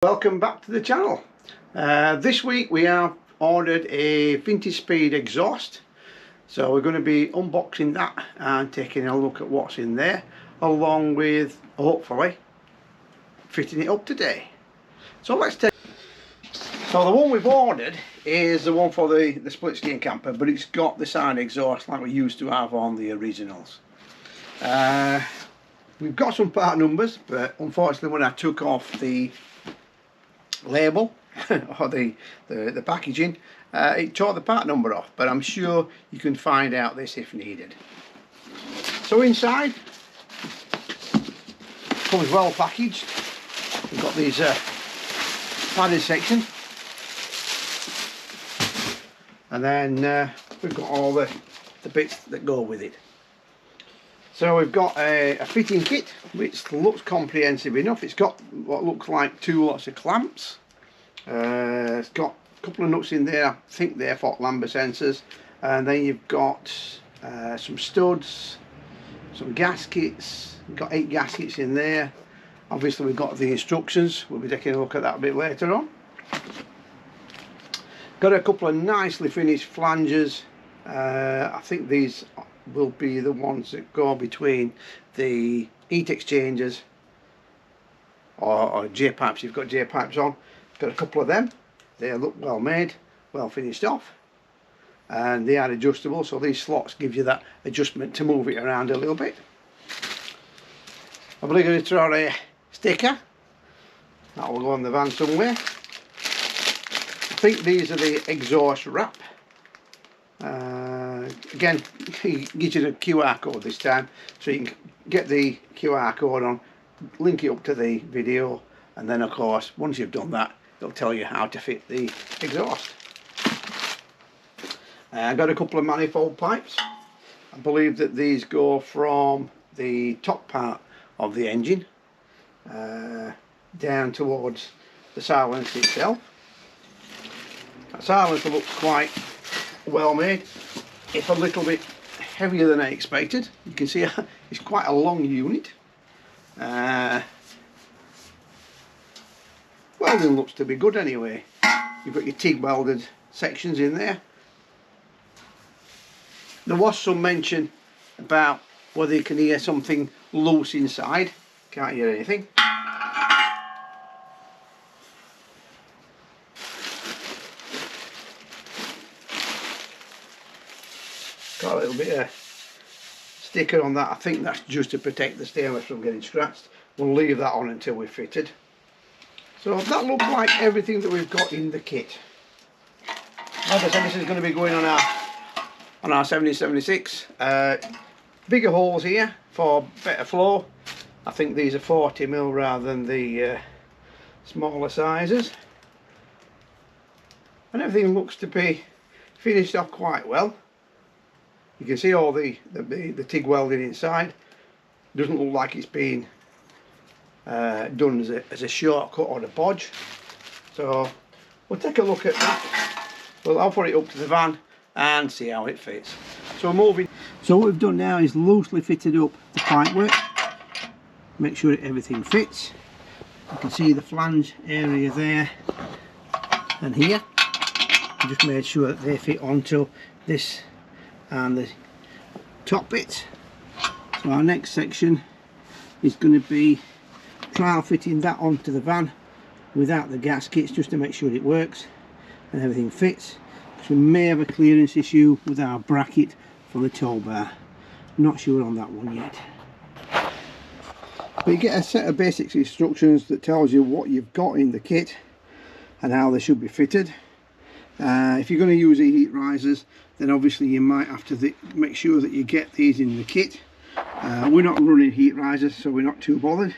Welcome back to the channel. This week we have ordered a Vintage Speed exhaust, so we're going to be unboxing that and taking a look at what's in there, along with hopefully fitting it up today. So so the one we've ordered is the one for the split skin camper, but it's got the side exhaust like we used to have on the originals. We've got some part numbers, but unfortunately when I took off the label or the packaging, it tore the part number off, but I'm sure you can find out this if needed. So inside comes well packaged. We've got these padded sections, and then we've got all the bits that go with it. So we've got a fitting kit which looks comprehensive enough. It's got what looks like 2 lots of clamps. It's got a couple of nuts in there, I think they're for lambda sensors. And then you've got some studs, some gaskets. We've got 8 gaskets in there. Obviously we've got the instructions. We'll be taking a look at that a bit later on. Got a couple of nicely finished flanges. I think these will be the ones that go between the heat exchangers or J-pipes. You've got J-pipes on. Got a couple of them. They look well made, well finished off, and they are adjustable, so these slots give you that adjustment to move it around a little bit. I believe I'm going to throw a sticker that will go on the van somewhere. I think these are the exhaust wrap. Again, it gives you the QR code this time, so you can get the QR code on, link it up to the video, and then of course once you've done that it'll tell you how to fit the exhaust. I got a couple of manifold pipes. I believe that these go from the top part of the engine down towards the silencer itself. That silencer looks quite well made. It's a little bit heavier than I expected. You can see it's quite a long unit. Welding looks to be good anyway. You've got your TIG welded sections in there. There was some mention about whether you can hear something loose inside. Can't hear anything. Got a little bit of sticker on that. I think that's just to protect the stainless from getting scratched. We'll leave that on until we're fitted. So that looks like everything that we've got in the kit. Like I said, this is going to be going on our 7076. Bigger holes here for better flow. I think these are 40mm rather than the smaller sizes. And everything looks to be finished off quite well. You can see all the TIG welding inside. Doesn't look like it's been done as a shortcut or a bodge. So we'll take a look at that. Well, I'll put it up to the van and see how it fits. So we're moving. So what we've done now is loosely fitted up the pipework. Make sure everything fits. You can see the flange area there and here. I just made sure that they fit onto this and the top bit. So our next section is going to be trial fitting that onto the van without the gaskets, just to make sure it works and everything fits. So we may have a clearance issue with our bracket for the tow bar. Not sure on that one yet. But you get a set of basic instructions that tells you what you've got in the kit and how they should be fitted. If you're going to use the heat risers, then obviously you might have to make sure that you get these in the kit. We're not running heat risers, so we're not too bothered.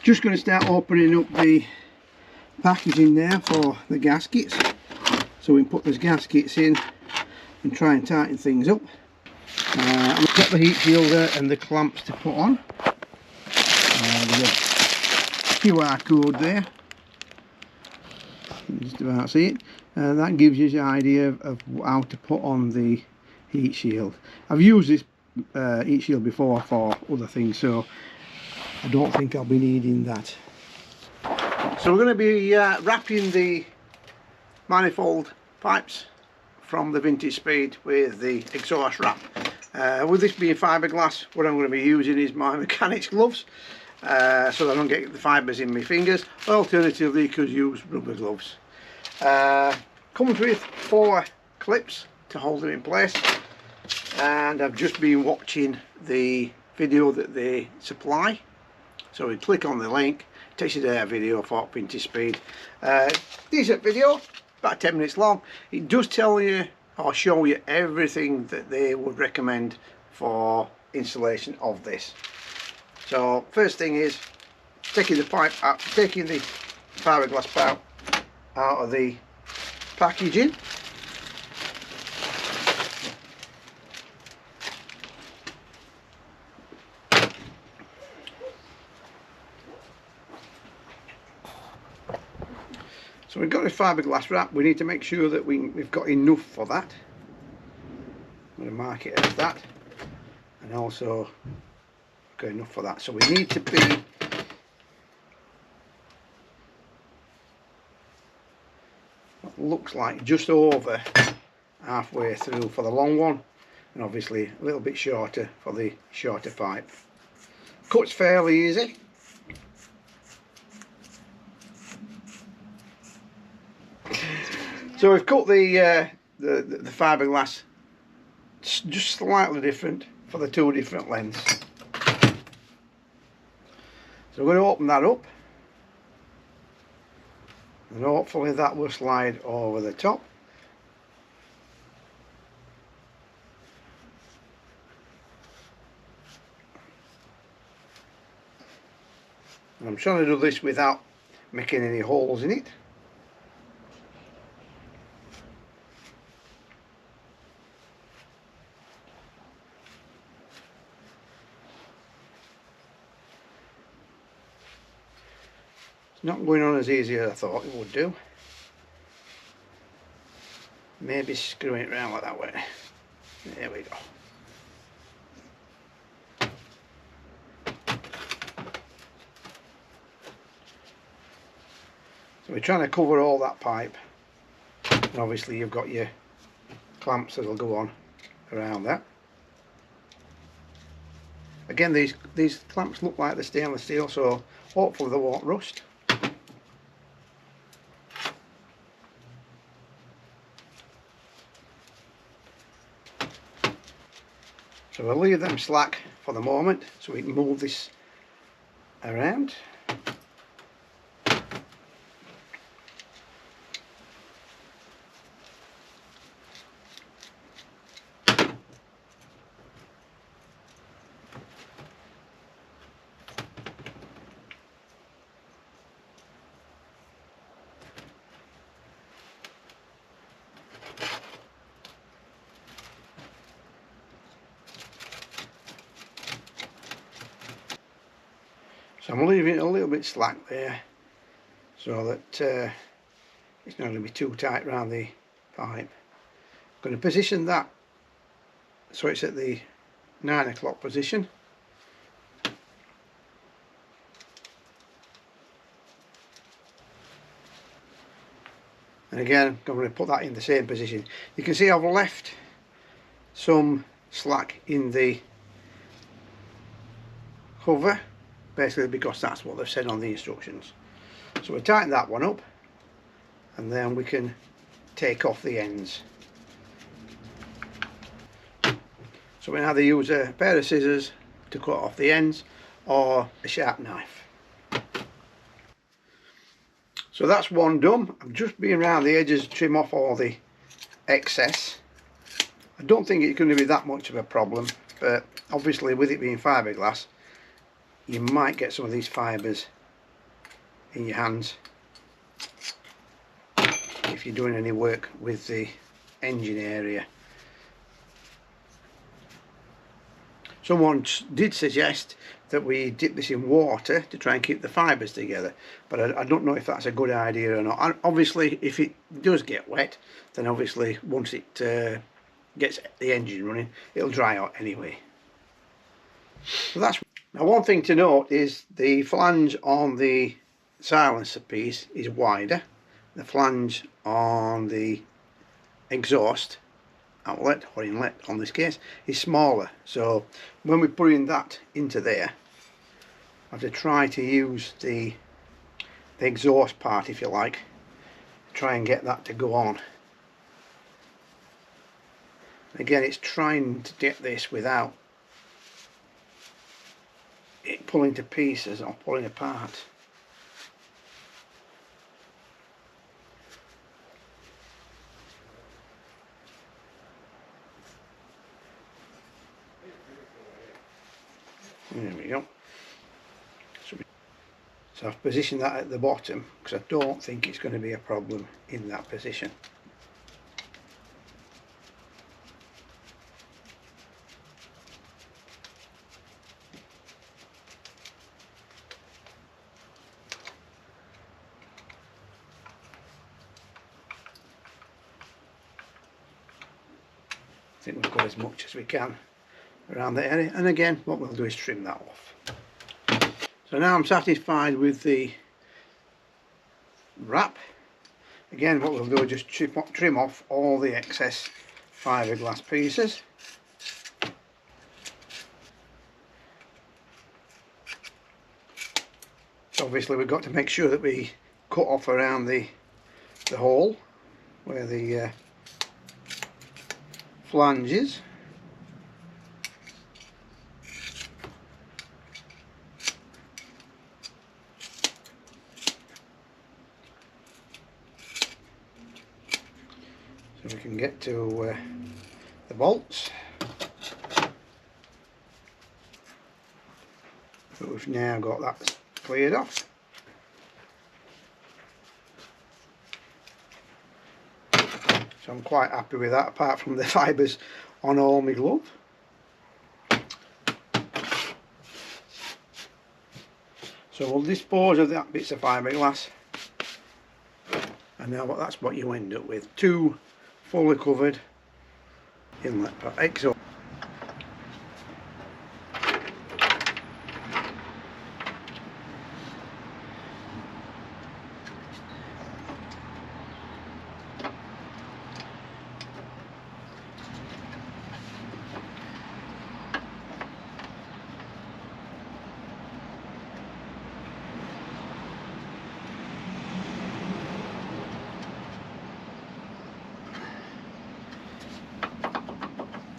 Just going to start opening up the packaging there for the gaskets, so we can put those gaskets in and try and tighten things up. I've got the heat shielder and the clamps to put on. There's a QR code there. You can just about see it. That gives you the idea of how to put on the heat shield. I've used this heat shield before for other things, so I don't think I'll be needing that. So we're going to be wrapping the manifold pipes from the Vintage Speed with the exhaust wrap. With this being fiberglass, what I'm going to be using is my mechanic's gloves, so that I don't get the fibres in my fingers. Alternatively, you could use rubber gloves. Comes with 4 clips to hold them in place, and I've just been watching the video that they supply. So we click on the link, it takes you to their video for Vintage Speed. Decent video, about 10 minutes long. It does tell you or show you everything that they would recommend for installation of this. So first thing is taking the pipe out, taking the fiberglass pipe out of the packaging. So we've got a fiberglass wrap. We need to make sure that we've got enough for that. I'm going to mark it as that, and also got enough for that. So we need to be what looks like just over halfway through for the long one, and obviously a little bit shorter for the shorter pipe. Cuts fairly easy. So we've cut the fiberglass just slightly different for the 2 different lengths. So we're going to open that up, and hopefully that will slide over the top. And I'm trying to do this without making any holes in it. It's not going on as easy as I thought it would do. Maybe screwing it around like that way. There we go. So we're trying to cover all that pipe, and obviously you've got your clamps that'll go on around that. Again, these clamps look like the stainless steel, so hopefully they won't rust. So we'll leave them slack for the moment so we can move this around. So I'm leaving it a little bit slack there, so that it's not going to be too tight around the pipe. I'm going to position that so it's at the 9 o'clock position. And again, I'm going to put that in the same position. You can see I've left some slack in the cover, basically because that's what they've said on the instructions. So we'll tighten that one up, and then we can take off the ends. So we can either use a pair of scissors to cut off the ends or a sharp knife. So that's one done. I've just been around the edges to trim off all the excess. I don't think it's going to be that much of a problem, but obviously with it being fiberglass, you might get some of these fibres in your hands if you're doing any work with the engine area. Someone did suggest that we dip this in water to try and keep the fibres together, but I don't know if that's a good idea or not. And obviously if it does get wet, then obviously once it gets the engine running, it'll dry out anyway. So that's now, one thing to note is the flange on the silencer piece is wider, the flange on the exhaust outlet or inlet on this case is smaller, so when we're putting that into there I have to try to use the exhaust part, if you like, try and get that to go on. Again, it's trying to get this without it pulling to pieces or pulling apart. There we go. So I've positioned that at the bottom because I don't think it's going to be a problem in that position. I think we've got as much as we can around the area, and again what we'll do is trim that off. So now I'm satisfied with the wrap. Again, what we'll do is just trim off all the excess fiberglass pieces. So obviously we've got to make sure that we cut off around the hole where the flange is. So we can get to the bolts, but we've now got that cleared off. So I'm quite happy with that, apart from the fibres on all my glove. So we'll dispose of that bits of fiberglass, and now that's what you end up with, two fully covered inlet exhaust.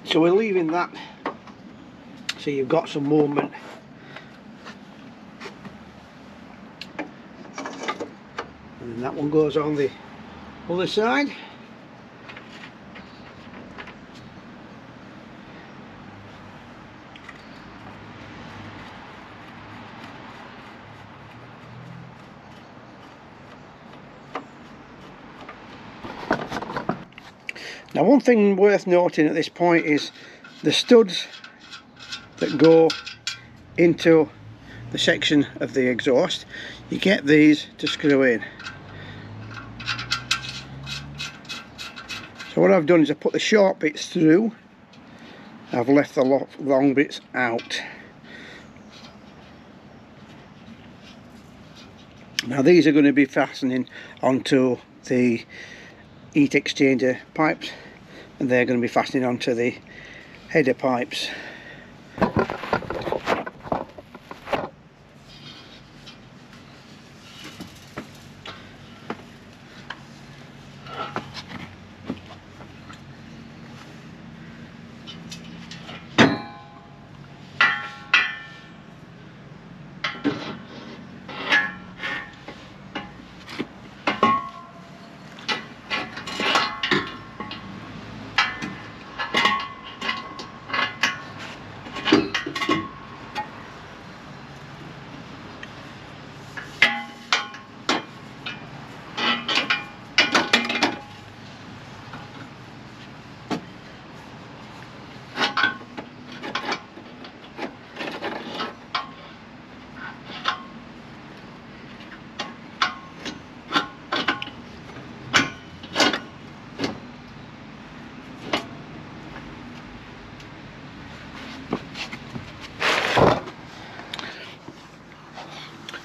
So we're leaving that so you've got some movement. And then that one goes on the other side. Now one thing worth noting at this point is the studs that go into the section of the exhaust, you get these to screw in. So what I've done is I've put the short bits through, I've left the long bits out. Now these are going to be fastening onto the heat exchanger pipes, and they're going to be fastening onto the header pipes.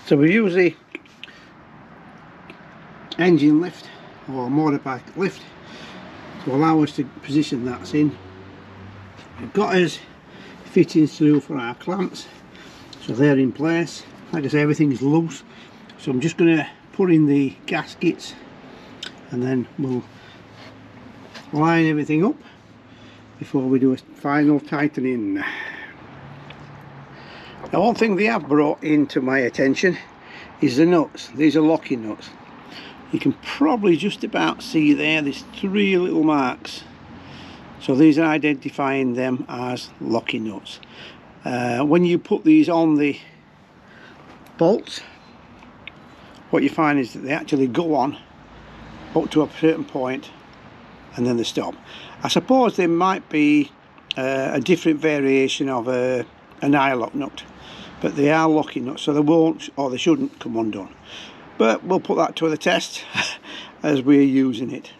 So we use the engine lift or motorbike lift to allow us to position that in. We've got us fittings through for our clamps, so they're in place. Like I say, everything's loose, so I'm just going to put in the gaskets and then we'll line everything up before we do a final tightening. Now, one thing they have brought into my attention is the nuts. These are locking nuts. You can probably just about see there's 3 little marks, so these are identifying them as locking nuts. When you put these on the bolts, what you find is that they actually go on up to a certain point and then they stop. I suppose there might be a different variation of an eye lock nut, but they are locking nuts, so they won't, or they shouldn't, come undone. But we'll put that to the test as we're using it.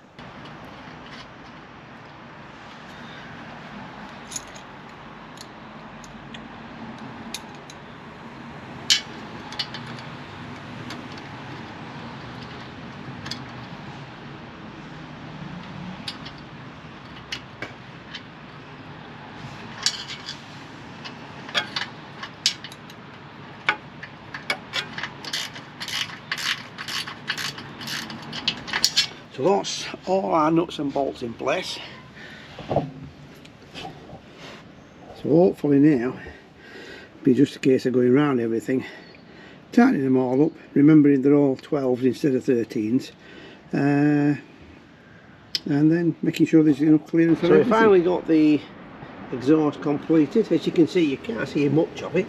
So that's all our nuts and bolts in place. So hopefully now it'll be just a case of going around everything, tightening them all up, remembering they're all 12s instead of 13s, and then making sure there's enough clearance for everything. So we finally got the exhaust completed. As you can see, you can't see much of it.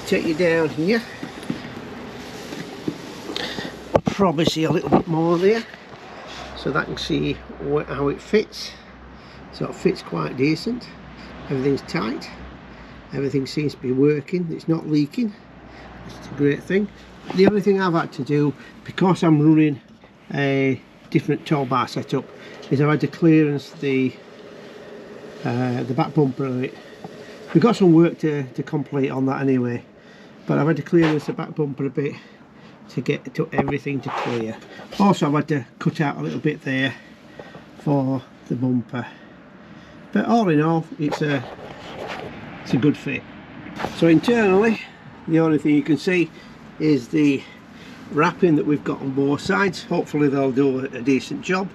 Take you down here, probably see a little bit more there, so that can see how it fits. So it fits quite decent, everything's tight, everything seems to be working, it's not leaking, it's a great thing. The only thing I've had to do, because I'm running a different tow bar setup, is I've had to clearance the back bumper of it. We've got some work to complete on that anyway, but I've had to clearance the back bumper a bit to get to everything to clear. Also, I've had to cut out a little bit there for the bumper, but all in all, it's a good fit. So internally, the only thing you can see is the wrapping that we've got on both sides. Hopefully they'll do a decent job.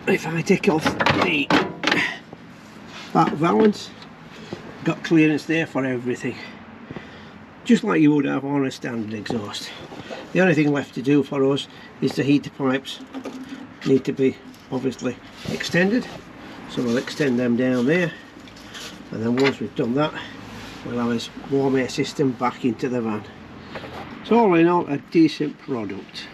If I take off the back valance, got clearance there for everything, just like you would have on a standard exhaust. The only thing left to do for us is the heater pipes need to be obviously extended, so we'll extend them down there, and then once we've done that, we'll have this warm air system back into the van. So all in all, a decent product.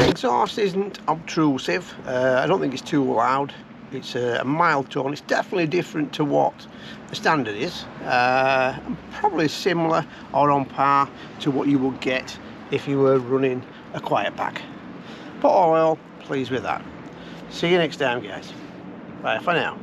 Exhaust isn't obtrusive. I don't think it's too loud. It's a mild tone. It's definitely different to what the standard is. Probably similar or on par to what you would get if you were running a quiet pack. But all in all, pleased with that. See you next time, guys. Bye for now.